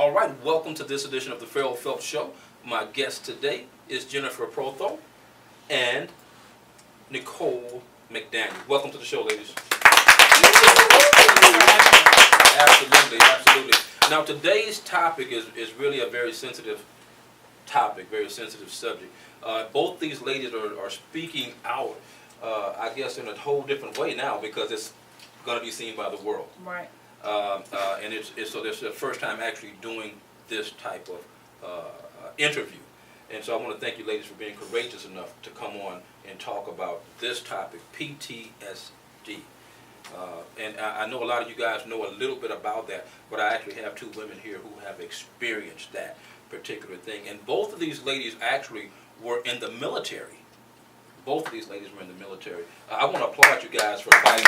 All right, welcome to this edition of the Ferrell Phelps Show. My guest today is Jennifer Protho and Nicole McDaniel. Welcome to the show, ladies. Absolutely, absolutely. Now, today's topic is really a very sensitive topic, very sensitive subject. Both these ladies are speaking out, I guess, in a whole different way now because it's going to be seen by the world. Right. And so this is the first time actually doing this type of interview. And so I want to thank you ladies for being courageous enough to come on and talk about this topic, PTSD. And I know a lot of you guys know a little bit about that, but I actually have two women here who have experienced that particular thing. And both of these ladies actually were in the military. Both of these ladies were in the military. I want to applaud you guys for fighting.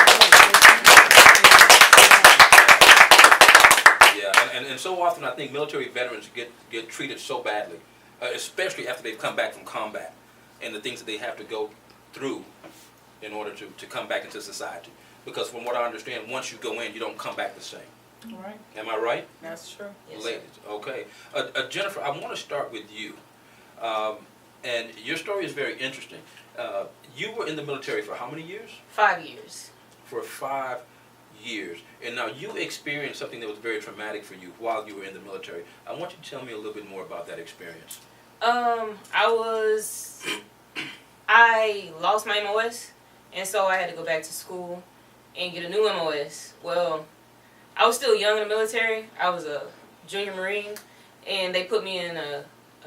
Yeah, and so often I think military veterans get treated so badly, especially after they've come back from combat and the things that they have to go through in order to come back into society. Because from what I understand, once you go in, you don't come back the same. Right. Am I right? That's true. Yes, ladies, okay. Jennifer, I want to start with you. And your story is very interesting. You were in the military for how many years? 5 years. For 5 years. And now you experienced something that was very traumatic for you while you were in the military. I want you to tell me a little bit more about that experience. I lost my MOS, and so I had to go back to school and get a new MOS. Well, I was still young in the military. I was a junior Marine, and they put me in a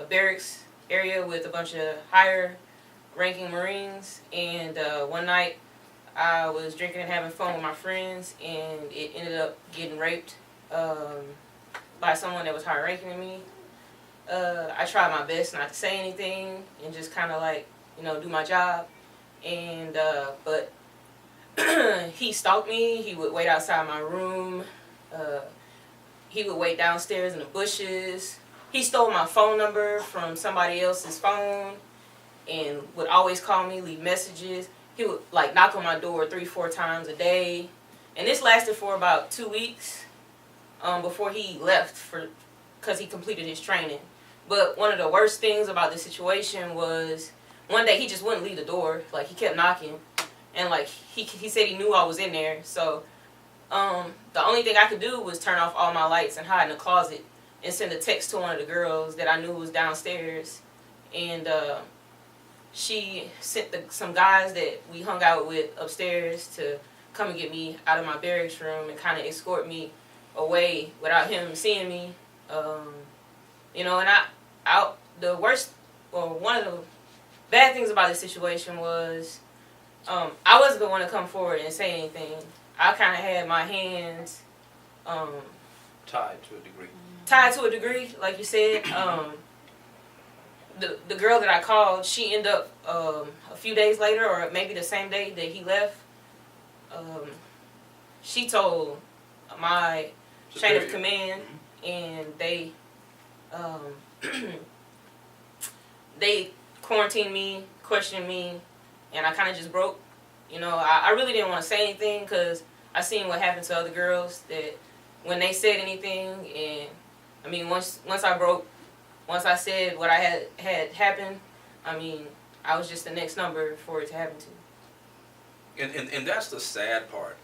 barracks area with a bunch of higher ranking Marines. And one night I was drinking and having fun with my friends, and it ended up getting raped by someone that was higher ranking than me. I tried my best not to say anything and just kind of like, do my job. And but he stalked me. He would wait outside my room. He would wait downstairs in the bushes. He stole my phone number from somebody else's phone and would always call me, leave messages. He would like knock on my door 3-4 times a day. And this lasted for about 2 weeks before he left because he completed his training. But one of the worst things about this situation was one day he just wouldn't leave the door. Like, he kept knocking. And like he said he knew I was in there. So the only thing I could do was turn off all my lights and hide in the closet and send a text to one of the girls that I knew was downstairs. And she sent some guys that we hung out with upstairs to come and get me out of my barracks room and kind of escort me away without him seeing me. One of the bad things about this situation was I wasn't the one to come forward and say anything. I kind of had my hands Tied to a degree. Tied to a degree, like you said. The girl that I called, she ended up a few days later, or maybe the same day that he left, she told my chain of command, and they they quarantined me, questioned me, and I kind of just broke. I really didn't want to say anything because I seen what happened to other girls that when they said anything, and I mean once I broke, once I said what I had happened, I mean I was just the next number for it to happen to. And that's the sad part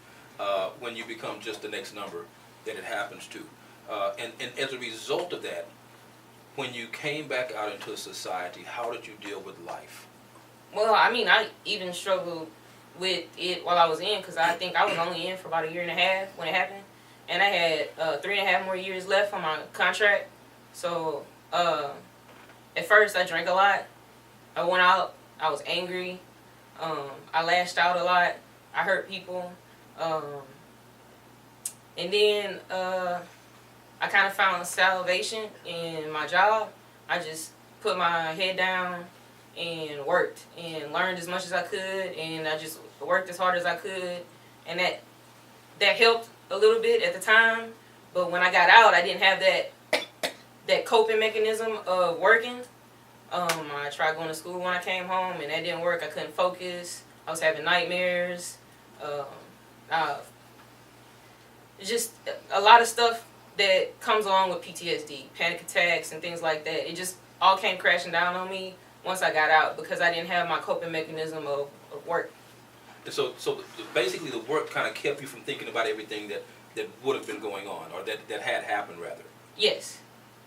when you become just the next number that it happens to. And as a result of that, when you came back out into society, how did you deal with life? Well, I mean, I even struggled with it while I was in, because I think I was only in for about 1.5 years when it happened. And I had 3.5 more years left on my contract. So, at first I drank a lot. I went out. I was angry. I lashed out a lot. I hurt people. And then I kind of found salvation in my job. I just put my head down and worked and learned as much as I could, and I just worked as hard as I could, and that helped a little bit at the time. But when I got out, I didn't have that coping mechanism of working. I tried going to school when I came home, and that didn't work. I couldn't focus. I was having nightmares. Just a lot of stuff that comes along with PTSD, panic attacks and things like that. It just all came crashing down on me once I got out because I didn't have my coping mechanism of work. And so basically the work kind of kept you from thinking about everything that would have been going on, or that had happened rather. Yes.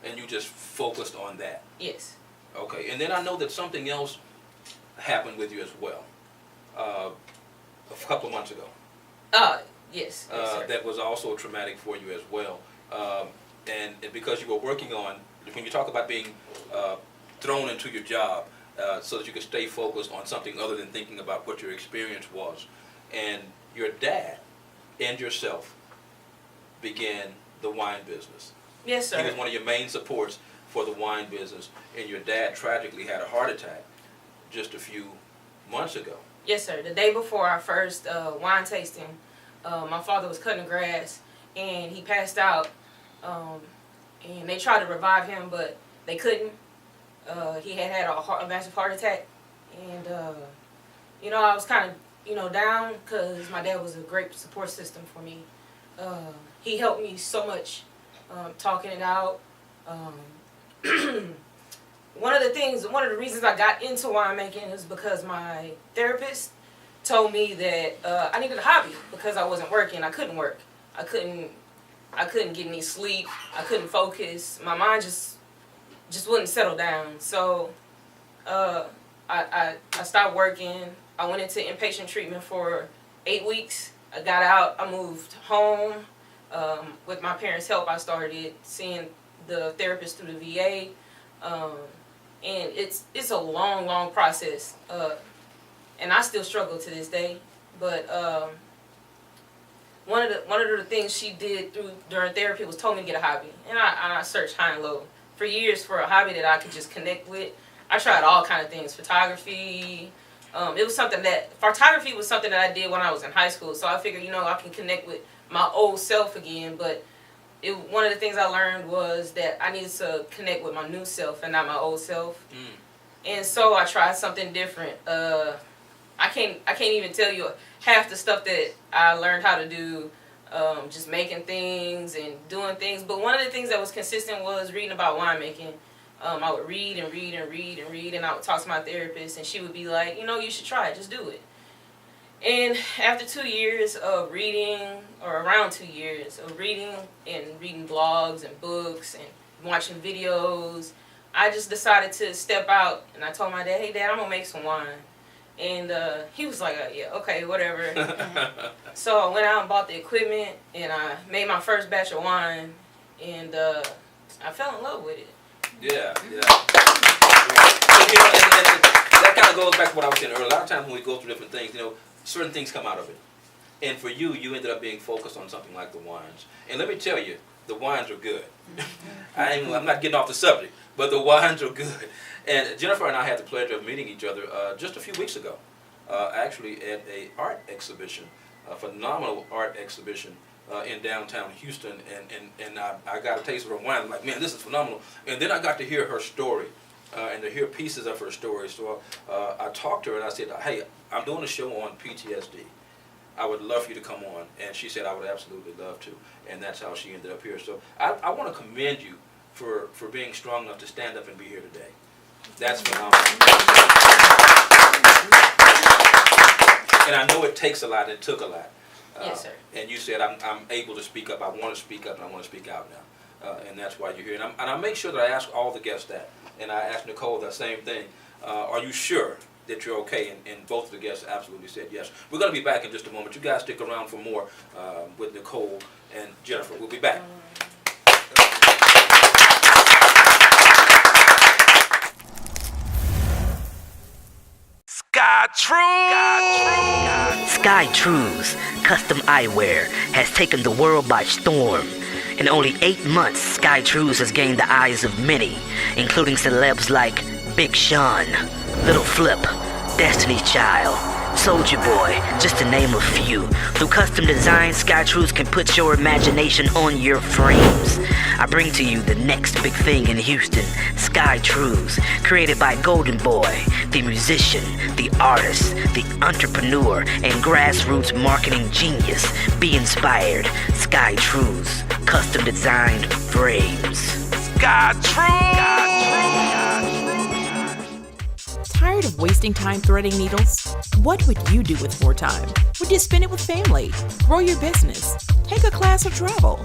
And you just focused on that. Yes. Okay. And then I know that something else happened with you as well, a couple of months ago. Yes. Yes, sir. That was also traumatic for you as well. And because you were working on, when you talk about being thrown into your job so that you could stay focused on something other than thinking about what your experience was, and your dad and yourself began the wine business. Yes, sir. He was one of your main supports for the wine business, and your dad tragically had a heart attack just a few months ago. Yes, sir. The day before our first wine tasting, my father was cutting grass, and he passed out, and they tried to revive him, but they couldn't. He had a massive heart attack, and, I was kind of, down because my dad was a great support system for me. He helped me so much, talking it out. One of the reasons I got into winemaking is because my therapist told me that I needed a hobby because I wasn't working. I couldn't work. I couldn't get any sleep. I couldn't focus. My mind just wouldn't settle down. So I stopped working. I went into inpatient treatment for 8 weeks. I got out. I moved home. With my parents' help, I started seeing the therapist through the VA. And it's a long process. And I still struggle to this day. But one of the things she did during therapy was told me to get a hobby. And I searched high and low for years for a hobby that I could just connect with. I tried all kind of things, photography. Photography was something that I did when I was in high school. So I figured, I can connect with my old self again. But one of the things I learned was that I needed to connect with my new self and not my old self. And so I tried something different. I can't even tell you half the stuff that I learned how to do, just making things and doing things. But one of the things that was consistent was reading about winemaking. I would read and read and read and read, and I would talk to my therapist, and she would be like, you should try it, just do it. And after 2 years of reading, or around 2 years of reading blogs and books and watching videos, I just decided to step out, and I told my dad, hey Dad, I'm going to make some wine. And he was like, yeah, okay, whatever. So I went out and bought the equipment, and I made my first batch of wine, and I fell in love with it. Yeah. And that kind of goes back to what I was saying earlier. A lot of times when we go through different things, certain things come out of it. And for you ended up being focused on something like the wines. And let me tell you, the wines are good. I'm not getting off the subject, but the wines are good. And Jennifer and I had the pleasure of meeting each other just a few weeks ago, actually at an art exhibition, a phenomenal art exhibition in downtown Houston. And I got a taste of her wine. I'm like, man, this is phenomenal. And then I got to hear her story and to hear pieces of her story. So I talked to her and I said, hey, I'm doing a show on PTSD. I would love for you to come on. And she said, I would absolutely love to. And that's how she ended up here. So I want to commend you for being strong enough to stand up and be here today. That's phenomenal. And I know it takes a lot. It took a lot. Yes, sir. And you said, I'm able to speak up. I want to speak up, and I want to speak out now. And that's why you're here. And I make sure that I ask all the guests that. And I asked Nicole the same thing. Are you sure that you're okay? And both of the guests absolutely said yes. We're going to be back in just a moment. You guys stick around for more with Nicole and Jennifer. We'll be back. Sky Trues Custom Eyewear has taken the world by storm. In only 8 months, Sky Trues has gained the eyes of many, including celebs like Big Sean, Little Flip, Destiny's Child, Soldier Boy, just to name a few. Through custom design, SkyTrues can put your imagination on your frames. I bring to you the next big thing in Houston, SkyTrues, created by Golden Boy, the musician, the artist, the entrepreneur, and grassroots marketing genius. Be inspired. SkyTrues, custom designed frames. Tired of wasting time threading needles? What would you do with more time? Would you spend it with family, grow your business, take a class, or travel?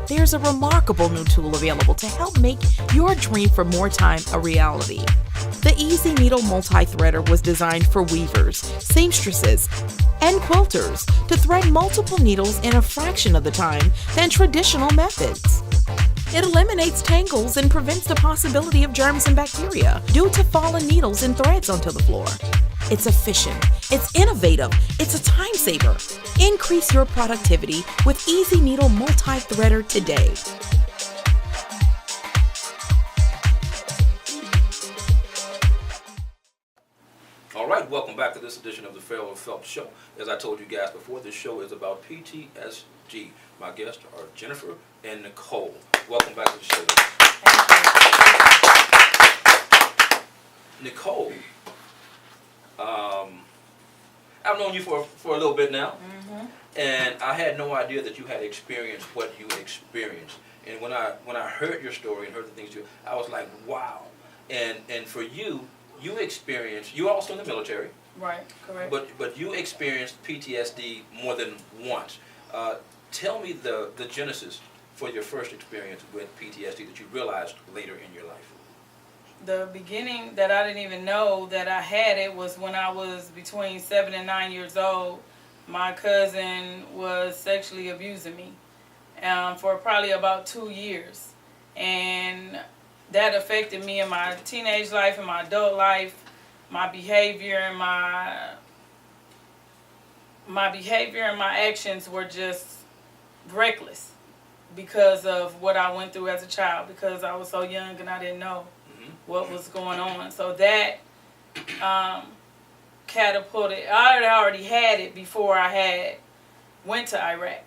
There's a remarkable new tool available to help make your dream for more time a reality. The Easy Needle Multi-Threader was designed for weavers, seamstresses, and quilters to thread multiple needles in a fraction of the time than traditional methods. It eliminates tangles and prevents the possibility of germs and bacteria due to fallen needles and threads onto the floor. It's efficient, it's innovative, it's a time saver. Increase your productivity with Easy Needle Multi-Threader today. All right, welcome back to this edition of the Ferrell Phelps Show. As I told you guys before, this show is about PTSD. My guests are Jennifer and Nicole. Welcome back to the show. Nicole, I've known you for a little bit now, and I had no idea that you had experienced what you experienced. And when I heard your story and heard the things you, I was like, wow. And for you, you experienced. You were also in the military, Right, correct. but you experienced PTSD more than once. Tell me the genesis for your first experience with PTSD that you realized later in your life. The beginning that I didn't even know that I had it was when I was between 7 and 9 years old. My cousin was sexually abusing me for probably about 2 years. And that affected me in my teenage life and my adult life. My behavior and my actions were just reckless because of what I went through as a child, because I was so young and I didn't know what was going on. So that catapulted. I already had it before I went to Iraq.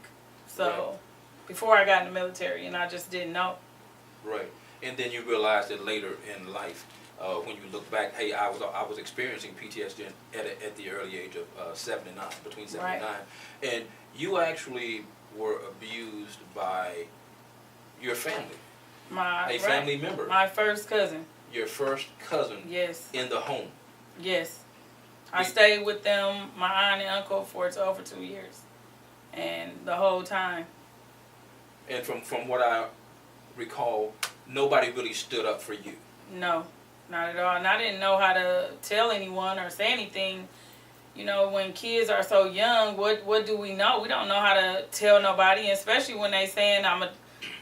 So Right. before I got in the military, and I just didn't know. Right, and then you realized that later in life, when you look back, hey, I was experiencing PTSD at the early age of 7 and 9, between 7 and 9, and you actually were abused by your family, a family member, My first cousin. your first cousin, Yes. in the home. Yes. I stayed with them, my aunt and uncle, for over 2 years. And the whole time. And from what I recall, nobody really stood up for you. No, not at all. And I didn't know how to tell anyone or say anything. You know, when kids are so young, what do we know? We don't know how to tell nobody, especially when they saying, I'm going to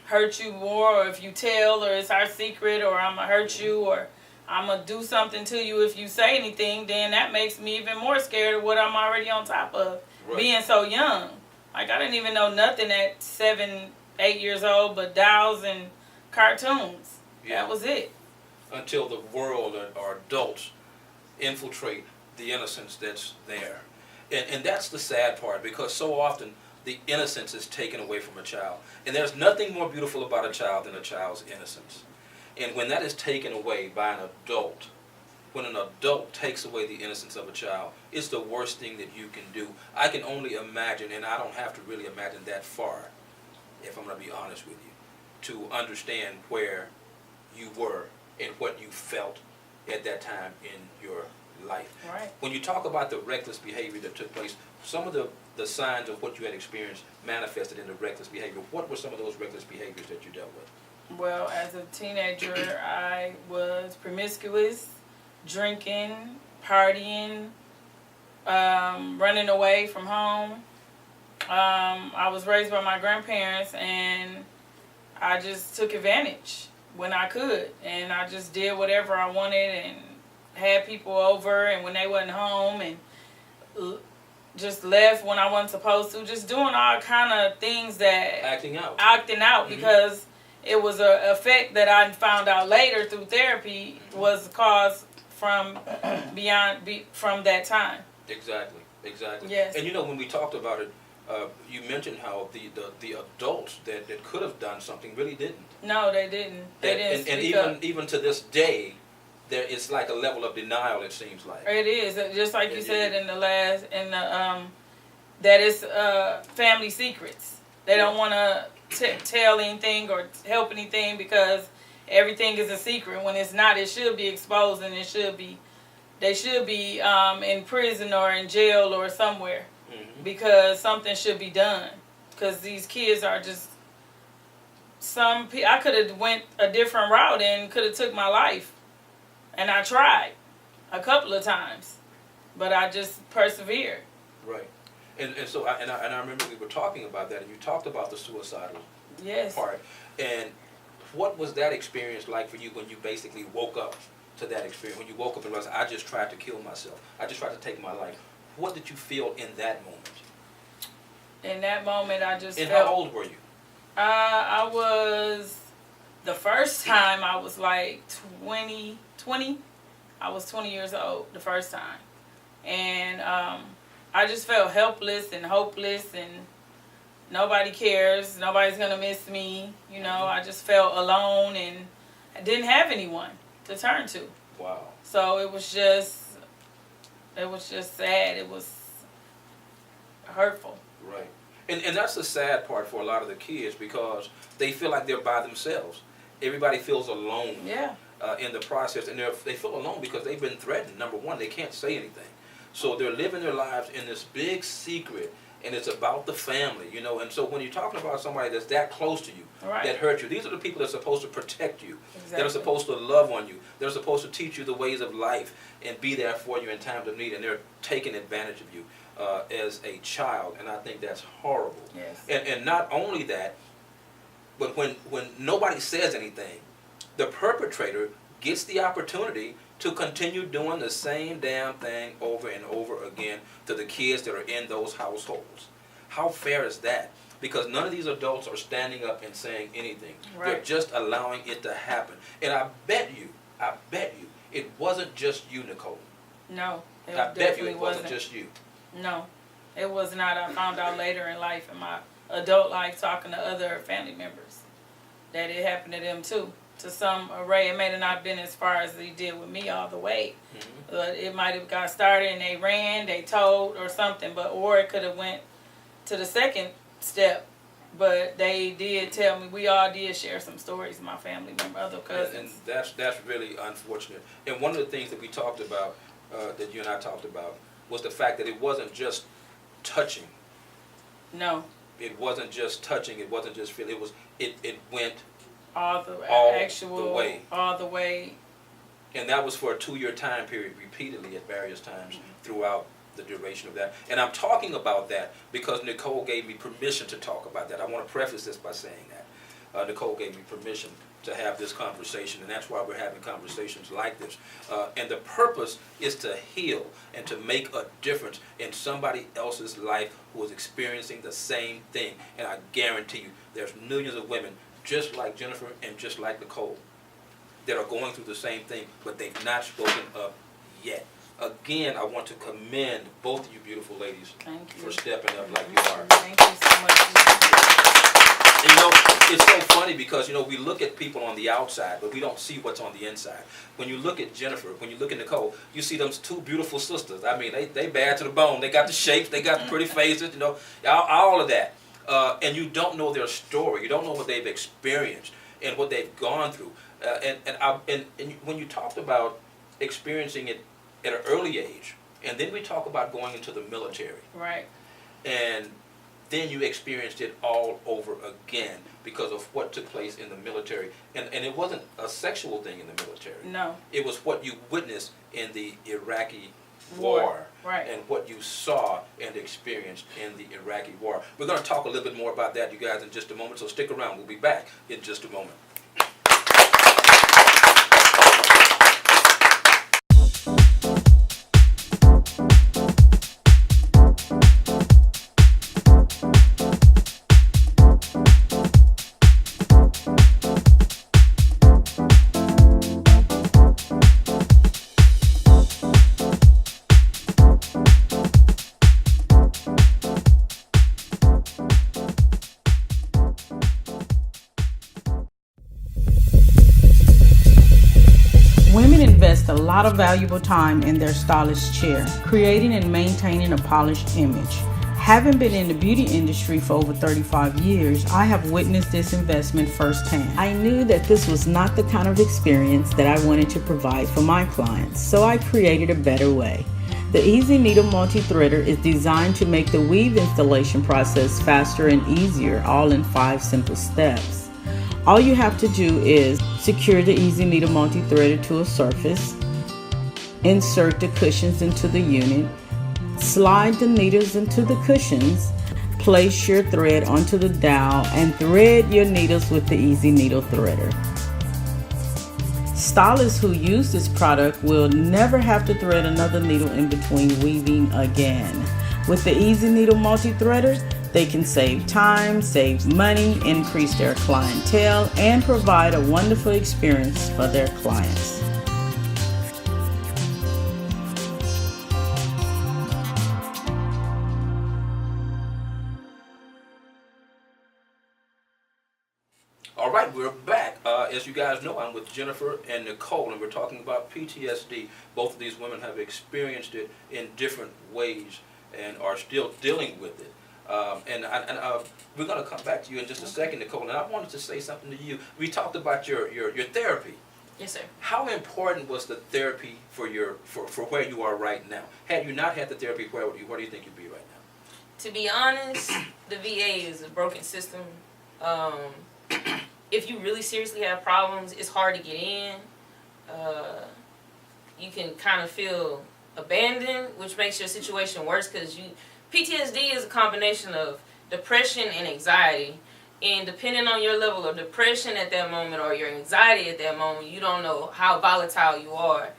hurt you more, or if you tell, or it's our secret, or I'm going to hurt you, or I'm going to do something to you if you say anything. Then that makes me even more scared of what I'm already on top of, being so young. Like, I didn't even know nothing at 7, 8 years old but dolls and cartoons. Yeah. That was it. Until the world or adults infiltrate the innocence that's there. And that's the sad part, because so often the innocence is taken away from a child. And there's nothing more beautiful about a child than a child's innocence. And when that is taken away by an adult, when an adult takes away the innocence of a child, it's the worst thing that you can do. I can only imagine, and I don't have to really imagine that far, if I'm going to be honest with you, to understand where you were and what you felt at that time in your life. Right. When you talk about the reckless behavior that took place, some of the signs of what you had experienced manifested in the reckless behavior. What were some of those reckless behaviors that you dealt with? Well, as a teenager, I was promiscuous, drinking, partying, running away from home. I was raised by my grandparents, and I just took advantage when I could, and I just did whatever I wanted and had people over, and when they wasn't home, and just left when I wasn't supposed to, just doing all kind of things that Acting out. Because it was a effect that I found out later through therapy was caused from from that time. Exactly. Yes. And when we talked about it, you mentioned how the adults that could have done something really didn't. No, they didn't. They didn't And speak up. even to this day, there is like a level of denial. It seems like It is just like you said in that it's family secrets. They don't want to tell anything or help anything because everything is a secret. When it's not, it should be exposed, and they should be in prison or in jail or somewhere because something should be done. Because these kids are just I could have went a different route and could have took my life, and I tried a couple of times, but I just persevered. Right. And so I remember we were talking about that, and you talked about the suicidal part. And what was that experience like for you when you basically woke up to that experience? When you woke up and realized, I just tried to kill myself. I just tried to take my life. What did you feel in that moment? In that moment, I just And felt... how old were you? I was... The first time I was like 20. I was 20 years old the first time. And I just felt helpless and hopeless, and nobody cares. Nobody's going to miss me. I just felt alone, and I didn't have anyone to turn to. Wow. So it was just sad. It was hurtful. Right. And that's the sad part for a lot of the kids, because they feel like they're by themselves. Everybody feels alone in the process, and they feel alone because they've been threatened. Number one, they can't say anything. So they're living their lives in this big secret, and it's about the family, And so when you're talking about somebody that's that close to you, that hurt you, these are the people that are supposed to protect you, that are supposed to love on you, that are supposed to teach you the ways of life and be there for you in times of need, and they're taking advantage of you as a child, and I think that's horrible. Yes. And not only that, but when nobody says anything, the perpetrator gets the opportunity to continue doing the same damn thing over and over again to the kids that are in those households. How fair is that? Because none of these adults are standing up and saying anything. Right. They're just allowing it to happen. And I bet you, it wasn't just you, Nicole. No, it I bet you it wasn't just you. No, it was not. I found out later in life, in my adult life, talking to other family members, that it happened to them too. To some array, it may have not been as far as they did with me all the way. But it might have got started and they ran, they told or something, or it could have went to the second step. But they did tell me, we all did share some stories, my family member, other cousins. And that's really unfortunate. And one of the things that we talked about, that you and I talked about, was the fact that it wasn't just touching. No. It wasn't just touching. It wasn't just feeling. It went all the way. And that was for a 2-year time period, repeatedly at various times throughout the duration of that. And I'm talking about that because Nicole gave me permission to talk about that. I want to preface this by saying that. Nicole gave me permission to have this conversation, and that's why we're having conversations like this. And the purpose is to heal and to make a difference in somebody else's life who is experiencing the same thing. And I guarantee you, there's millions of women just like Jennifer and just like Nicole that are going through the same thing, but they've not spoken up yet. Again, I want to commend both of you beautiful ladies for stepping up like you are. Thank you so much. And it's so funny because, we look at people on the outside, but we don't see what's on the inside. When you look at Jennifer, when you look at Nicole, you see them two beautiful sisters. I mean, they bad to the bone. They got the shapes, they got the pretty faces, all of that. And you don't know their story. You don't know what they've experienced and what they've gone through. And when you talked about experiencing it at an early age, and then we talk about going into the military. Right. And then you experienced it all over again because of what took place in the military. And it wasn't a sexual thing in the military. No. It was what you witnessed in the Iraqi war. Right. And what you saw and experienced in the Iraqi war. We're going to talk a little bit more about that, you guys, in just a moment, so stick around. We'll be back in just a moment. invest a lot of valuable time in their stylish chair, creating and maintaining a polished image. Having been in the beauty industry for over 35 years, I have witnessed this investment firsthand. I knew that this was not the kind of experience that I wanted to provide for my clients, so I created a better way. The Easy Needle Multi-Threader is designed to make the weave installation process faster and easier, all in 5 simple steps. All you have to do is secure the Easy Needle Multi-Threader to a surface, insert the cushions into the unit, slide the needles into the cushions, place your thread onto the dowel, and thread your needles with the Easy Needle Threader. Stylists who use this product will never have to thread another needle in between weaving again. With the Easy Needle Multi-Threader, they can save time, save money, increase their clientele, and provide a wonderful experience for their clients. All right, we're back. As you guys know, I'm with Jennifer and Nicole, and we're talking about PTSD. Both of these women have experienced it in different ways and are still dealing with it. We're going to come back to you in just a second, Nicole, and I wanted to say something to you. We talked about your therapy. Yes, sir. How important was the therapy for where you are right now? Had you not had the therapy, where do you think you'd be right now? To be honest, the VA is a broken system. If you really seriously have problems, it's hard to get in. You can kind of feel abandoned, which makes your situation worse because PTSD is a combination of depression and anxiety. And depending on your level of depression at that moment or your anxiety at that moment, you don't know how volatile you are.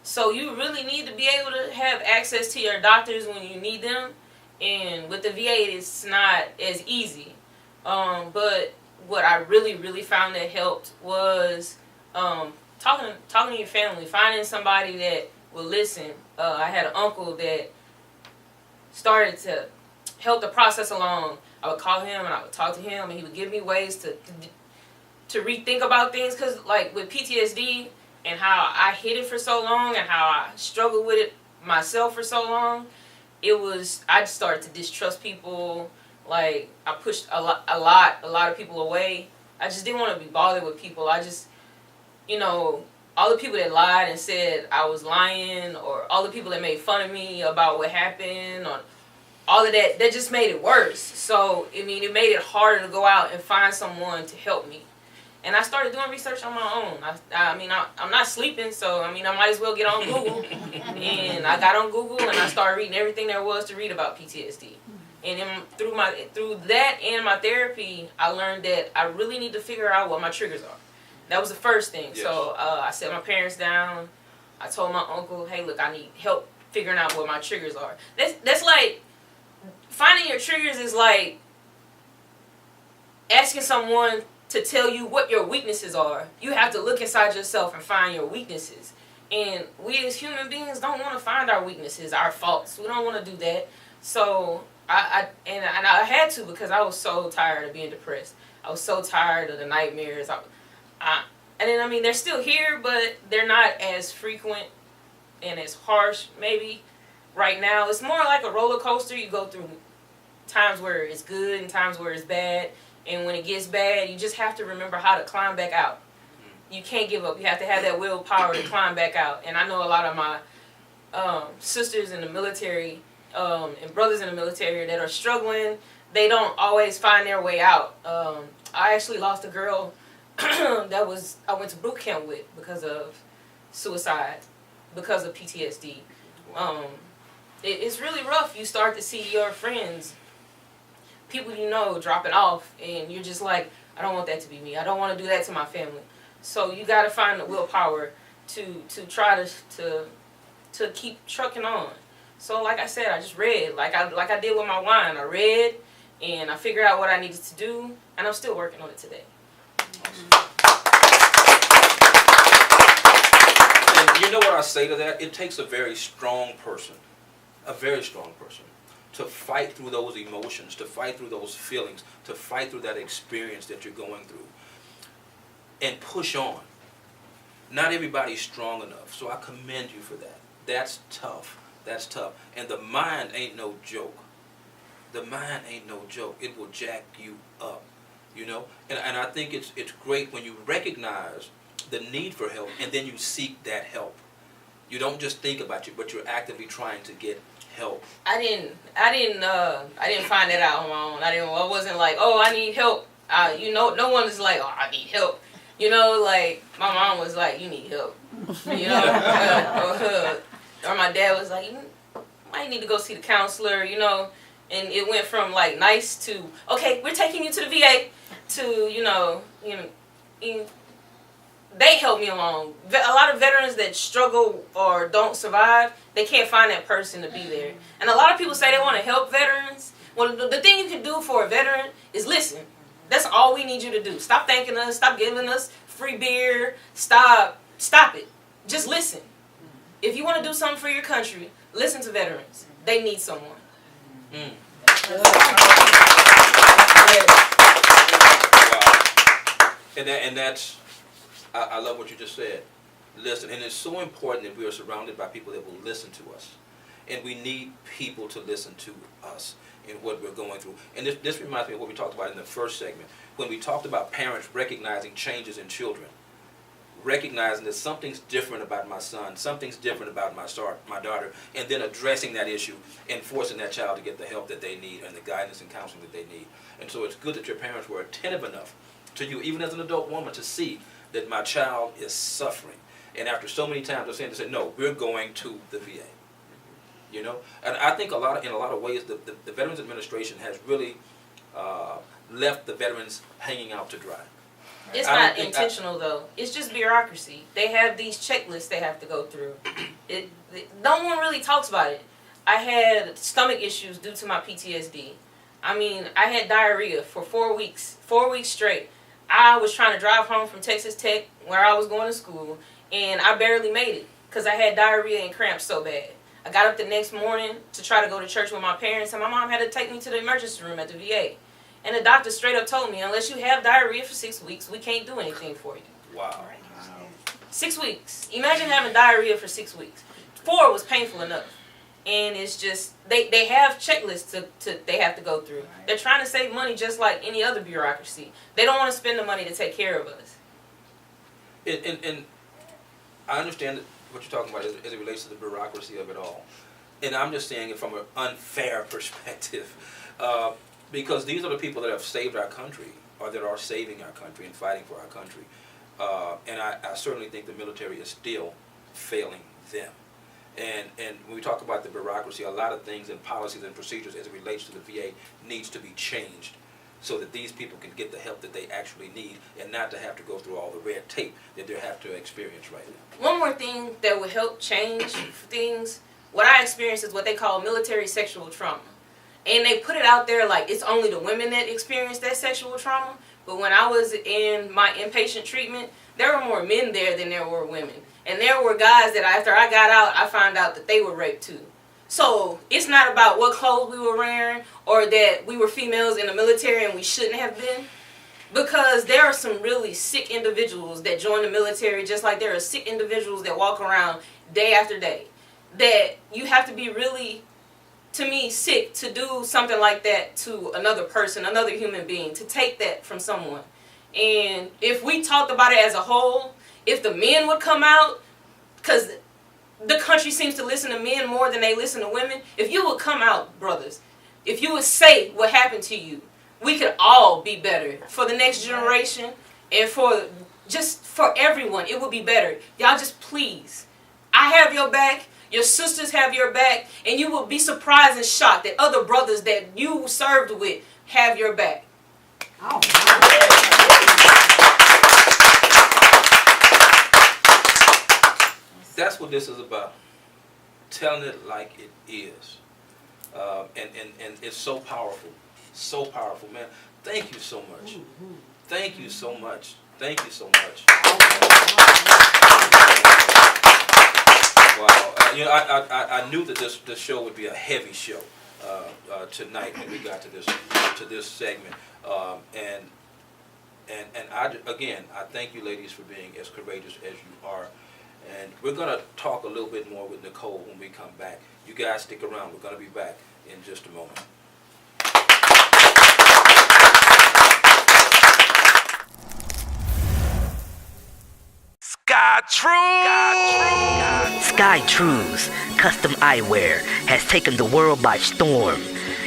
So you really need to be able to have access to your doctors when you need them. And with the VA, it's not as easy. But what I really found that helped was talking to your family, finding somebody that will listen. I had an uncle that started to help the process along. I would call him and I would talk to him, and he would give me ways to rethink about things. Because like with PTSD and how I hid it for so long and how I struggled with it myself for so long, I just started to distrust people. Like, I pushed a lot of people away. I just didn't want to be bothered with people. I just, all the people that lied and said I was lying, or all the people that made fun of me about what happened, or all of that just made it worse. So, it made it harder to go out and find someone to help me. And I started doing research on my own. I'm not sleeping, so, I might as well get on Google. And I got on Google, and I started reading everything there was to read about PTSD. And then through that and my therapy, I learned that I really need to figure out what my triggers are. That was the first thing. Yes. So I set my parents down. I told my uncle, hey, look, I need help figuring out what my triggers are. That's like, finding your triggers is like asking someone to tell you what your weaknesses are. You have to look inside yourself and find your weaknesses. And we as human beings don't want to find our weaknesses, our faults. We don't want to do that. So I had to, because I was so tired of being depressed. I was so tired of the nightmares. They're still here, but they're not as frequent and as harsh. Maybe right now it's more like a roller coaster. You go through times where it's good and times where it's bad. And when it gets bad, you just have to remember how to climb back out. You can't give up. You have to have that willpower to climb back out. And I know a lot of my sisters in the military and brothers in the military that are struggling. They don't always find their way out. I actually lost a girl that I went to boot camp with because of suicide, because of PTSD. It's really rough. You start to see your friends, people you know, dropping off, and you're just like, I don't want that to be me. I don't want to do that to my family. So you got to find the willpower to try to keep trucking on. So like I said, I just read, like I did with my wine. I read, and I figured out what I needed to do, and I'm still working on it today. And you know what I say to that? It takes a very strong person, to fight through those emotions, to fight through those feelings, to fight through that experience that you're going through, and push on. not everybody's strong enough. So I commend you for that. That's tough. That's tough. And the mind ain't no joke. The mind ain't no joke. It will jack you up, you know. And I think it's great when you recognize the need for help and then you seek that help. You don't just think about it, but you're actively trying to get help. I didn't find that out on my own. I wasn't like, oh, I need help. You know, no one is like, oh, I need help. You know, like my mom was like, you need help. You know, or my dad was like, you might need to go see the counselor. You know, and it went from like nice to okay, we're taking you to the VA to you know. They help me along. A lot of veterans that struggle or don't survive, they can't find that person to be there. And a lot of people say they want to help veterans. Well, the thing you can do for a veteran is listen. That's all we need you to do. Stop thanking us. Stop giving us free beer. Stop it. Just listen. If you want to do something for your country, listen to veterans. They need someone. Wow. And that's, I love what you just said. Listen, and it's so important that we are surrounded by people that will listen to us. And we need people to listen to us in what we're going through. And this reminds me of what we talked about in the first segment. When we talked about parents recognizing changes in children. Recognizing that something's different about my son, something's different about my daughter, and then addressing that issue and forcing that child to get the help that they need and the guidance and counseling that they need. And so it's good that your parents were attentive enough to you, even as an adult woman, to see that my child is suffering. And after so many times they're saying, they say, no, we're going to the VA. You know? And I think in a lot of ways the Veterans Administration has really left the veterans hanging out to dry. It's not intentional though. It's just bureaucracy. They have these checklists they have to go through. No one really talks about it. I had stomach issues due to my PTSD. I mean, I had diarrhea for 4 weeks. 4 weeks straight. I was trying to drive home from Texas Tech where I was going to school, and I barely made it because I had diarrhea and cramps so bad. I got up the next morning to try to go to church with my parents, and my mom had to take me to the emergency room at the VA. And the doctor straight up told me, unless you have diarrhea for 6 weeks, we can't do anything for you. Wow. 6 weeks. Imagine having diarrhea for 6 weeks. 4 was painful enough. And it's just, they have checklists they have to go through. They're trying to save money just like any other bureaucracy. They don't want to spend the money to take care of us. And I understand what you're talking about as it relates to the bureaucracy of it all. And I'm just saying it from an unfair perspective. Because these are the people that have saved our country, or that are saving our country and fighting for our country. And I certainly think the military is still failing them. And when we talk about the bureaucracy, a lot of things and policies and procedures as it relates to the VA needs to be changed so that these people can get the help that they actually need and not to have to go through all the red tape that they have to experience right now. One more thing that would help change things, what I experienced is what they call military sexual trauma. And they put it out there like it's only the women that experience that sexual trauma. But when I was in my inpatient treatment, there were more men there than there were women. And there were guys that after I got out, I found out that they were raped too. So it's not about what clothes we were wearing or that we were females in the military and we shouldn't have been. Because there are some really sick individuals that join the military just like there are sick individuals that walk around day after day. That you have to be really, to me, sick to do something like that to another person, another human being, to take that from someone. And if we talked about it as a whole, if the men would come out, because the country seems to listen to men more than they listen to women, if you would come out, brothers, if you would say what happened to you, we could all be better for the next generation and for everyone. It would be better. Y'all just please, I have your back. Your sisters have your back, and you will be surprised and shocked that other brothers that you served with have your back. Oh. That's what this is about. Telling it like it is. And it's so powerful. So powerful, man. Thank you so much. Thank you so much. Thank you so much. Wow. I knew that this show would be a heavy show tonight when we got to this segment. And And I thank you ladies for being as courageous as you are. And we're going to talk a little bit more with Nicole when we come back. You guys stick around. We're going to be back in just a moment. Sky Trues Custom Eyewear has taken the world by storm.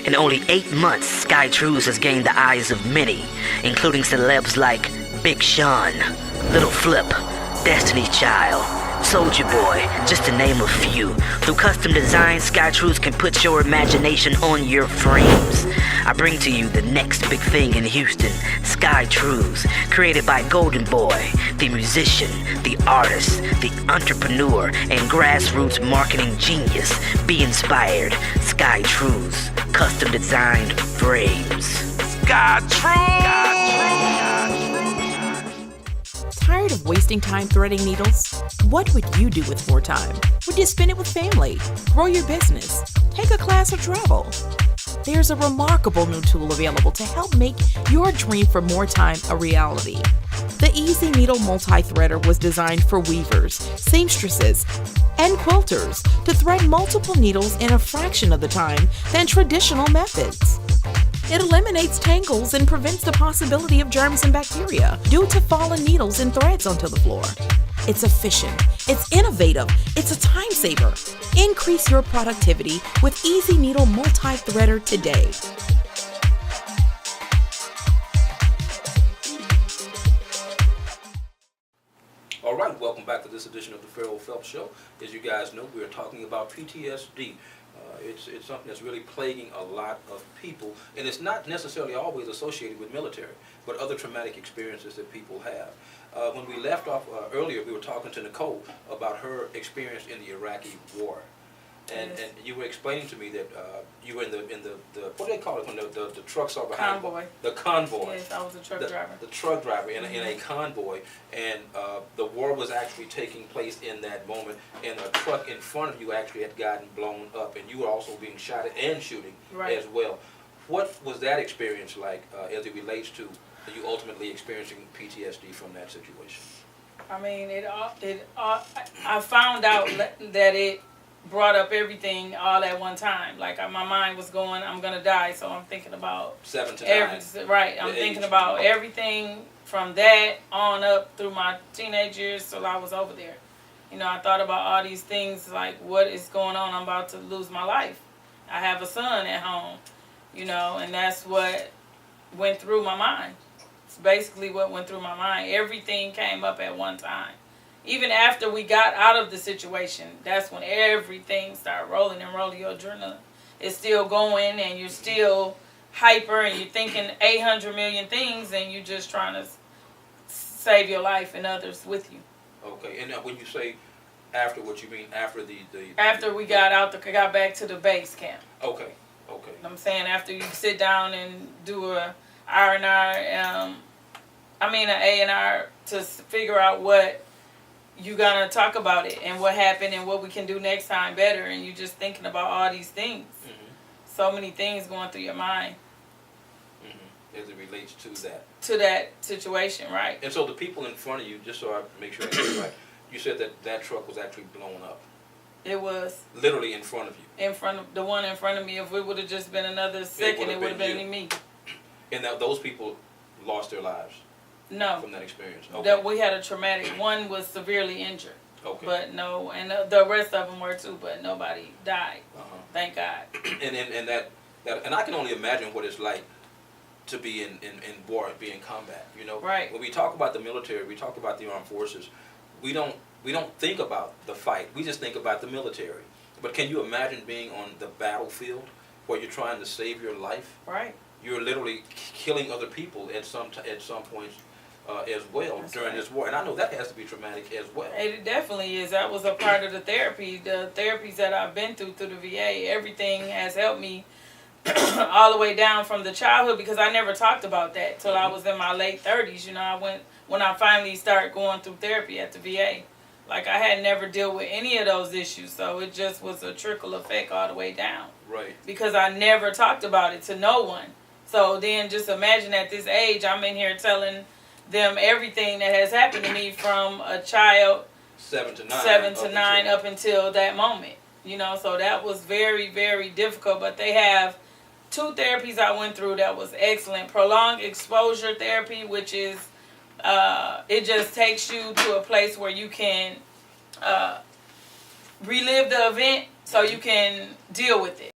In only 8 months, Sky Trues has gained the eyes of many, including celebs like Big Sean, Little Flip, Destiny's Child, Soulja Boy, just to name a few. Through custom design, Sky Trues can put your imagination on your frames. I bring to you the next big thing in Houston, Sky Trues, created by Golden Boy, the musician, the artist, the entrepreneur, and grassroots marketing genius. Be inspired. Sky Trues, custom designed frames. Sky Tired of wasting time threading needles? What would you do with more time? Would you spend it with family, grow your business, take a class or travel? There's a remarkable new tool available to help make your dream for more time a reality. The Easy Needle Multi-Threader was designed for weavers, seamstresses, and quilters to thread multiple needles in a fraction of the time than traditional methods. It eliminates tangles and prevents the possibility of germs and bacteria due to fallen needles and threads onto the floor. It's efficient, it's innovative, it's a time saver. Increase your productivity with Easy Needle Multi-Threader today. All right, welcome back to this edition of the Ferrell Phelps Show. As you guys know, we are talking about PTSD. It's something that's really plaguing a lot of people, and it's not necessarily always associated with military, but other traumatic experiences that people have. When we left off earlier, we were talking to Nicole about her experience in the Iraqi war, and you were explaining to me that you were in the what do they call it when the trucks are behind Convoy. the convoy. Yes, I was a truck driver. The truck driver in a convoy, and the war was actually taking place in that moment, and a truck in front of you actually had gotten blown up, and you were also being shot at and shooting as well. What was that experience like as it relates to you ultimately experiencing PTSD from that situation? I mean, I found out that it brought up everything all at one time. Like my mind was going, I'm gonna die, so I'm thinking about 7 to 9. Right, I'm thinking about everything from that on up through my teenage years till I was over there. You know, I thought about all these things like, what is going on? I'm about to lose my life. I have a son at home, you know, and that's what went through my mind. It's basically what went through my mind. Everything came up at one time. Even after we got out of the situation, that's when everything started rolling and rolling. Your adrenaline is still going, and you're still hyper, and you're thinking 800 million things, and you're just trying to save your life and others with you. Okay, and now when you say after, what you mean after after we got back to the base camp. Okay. I'm saying after you sit down and do a R&R, an A&R to figure out what you're going to talk about it and what happened and what we can do next time better, and you're just thinking about all these things. Mm-hmm. So many things going through your mind. Mm-hmm. As it relates to that situation, right? And so the people in front of you, just so I make sure I get it right, you said that truck was actually blown up. It was. Literally in front of you. In front of the one in front of me. If it would have just been another second, it would have been me. And those people lost their lives? No. From that experience? Okay. That we had a traumatic. One was severely injured. Okay. But no, and the rest of them were too, but nobody died. Thank God. And I can only imagine what it's like to be in war, be in combat. You know, right? When we talk about the military, we talk about the armed forces. We don't think about the fight. We just think about the military. But can you imagine being on the battlefield where you're trying to save your life? Right. You're literally killing other people at some points as well. That's during this war. And I know that has to be traumatic as well. It definitely is. That was a part of the therapy. The therapies that I've been through the VA, everything has helped me all the way down from the childhood, because I never talked about that till I was in my late 30s. You know, when I finally started going through therapy at the VA. Like, I had never dealt with any of those issues, so it just was a trickle effect all the way down. Right. Because I never talked about it to no one. So then just imagine at this age, I'm in here telling them everything that has happened to me from a child 7 to 9. 7 to 9 up until that moment. So that was very, very difficult. But they have 2 therapies I went through that was excellent. Prolonged exposure therapy, which is it just takes you to a place where you can relive the event so you can deal with it.